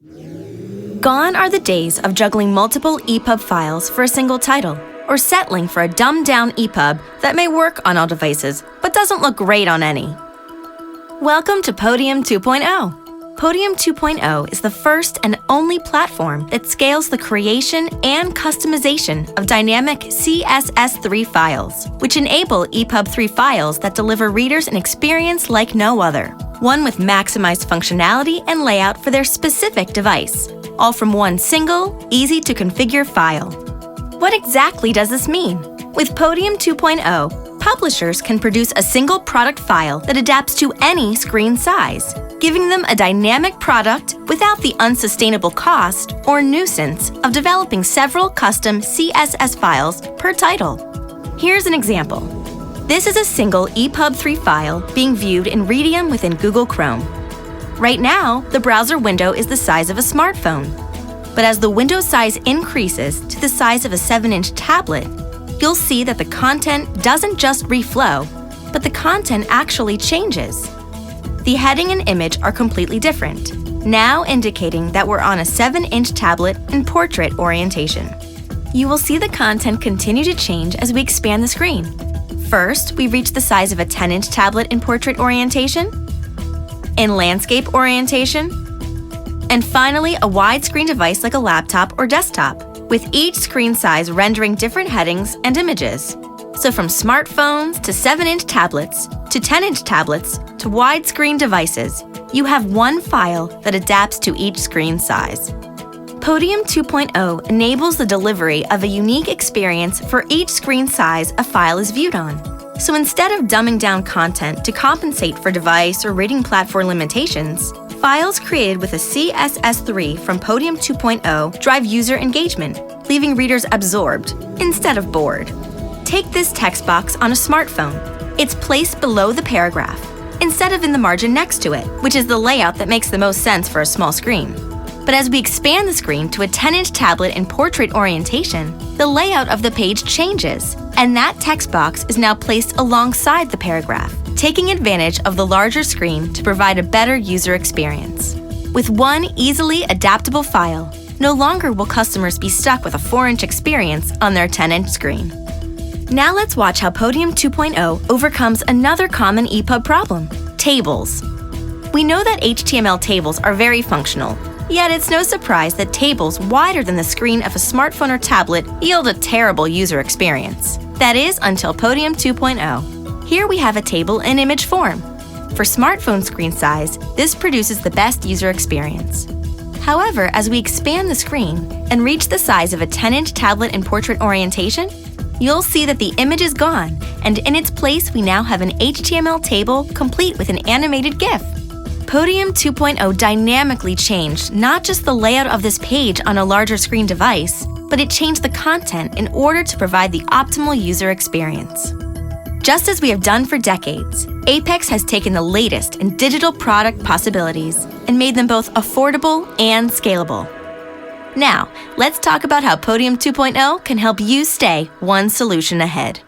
Gone are the days of juggling multiple EPUB files for a single title, or settling for a dumbed-down EPUB that may work on all devices but doesn't look great on any. Welcome to Podium 2.0. Podium 2.0 is the first and only platform that scales the creation and customization of dynamic CSS3 files, which enable EPUB3 files that deliver readers an experience like no other, one with maximized functionality and layout for their specific device, all from one single, easy-to-configure file. What exactly does this mean? With Podium 2.0, publishers can produce a single product file that adapts to any screen size, giving them a dynamic product without the unsustainable cost or nuisance of developing several custom CSS files per title. Here's an example. This is a single EPUB3 file being viewed in Podium within Google Chrome. Right now, the browser window is the size of a smartphone. But as the window size increases to the size of a 7-inch tablet, you'll see that the content doesn't just reflow, but the content actually changes. The heading and image are completely different, now indicating that we're on a 7-inch tablet in portrait orientation. You will see the content continue to change as we expand the screen. First, we reach the size of a 10-inch tablet in portrait orientation, in landscape orientation, and finally a widescreen device like a laptop or desktop, with each screen size rendering different headings and images. So from smartphones to 7-inch tablets to 10-inch tablets to widescreen devices, you have one file that adapts to each screen size. Podium 2.0 enables the delivery of a unique experience for each screen size a file is viewed on. So instead of dumbing down content to compensate for device or reading platform limitations, files created with a CSS3 from Podium 2.0 drive user engagement, leaving readers absorbed instead of bored. Take this text box on a smartphone. It's placed below the paragraph, instead of in the margin next to it, which is the layout that makes the most sense for a small screen. But as we expand the screen to a 10-inch tablet in portrait orientation, the layout of the page changes, and that text box is now placed alongside the paragraph, taking advantage of the larger screen to provide a better user experience. With one easily adaptable file, no longer will customers be stuck with a 4-inch experience on their 10-inch screen. Now let's watch how Podium 2.0 overcomes another common EPUB problem: tables. We know that HTML tables are very functional, yet it's no surprise that tables wider than the screen of a smartphone or tablet yield a terrible user experience. That is, until Podium 2.0. Here we have a table in image form. For smartphone screen size, this produces the best user experience. However, as we expand the screen and reach the size of a 10-inch tablet in portrait orientation, you'll see that the image is gone, and in its place we now have an HTML table complete with an animated GIF. Podium 2.0 dynamically changed not just the layout of this page on a larger screen device, but it changed the content in order to provide the optimal user experience. Just as we have done for decades, Apex has taken the latest in digital product possibilities and made them both affordable and scalable. Now, let's talk about how Podium 2.0 can help you stay one solution ahead.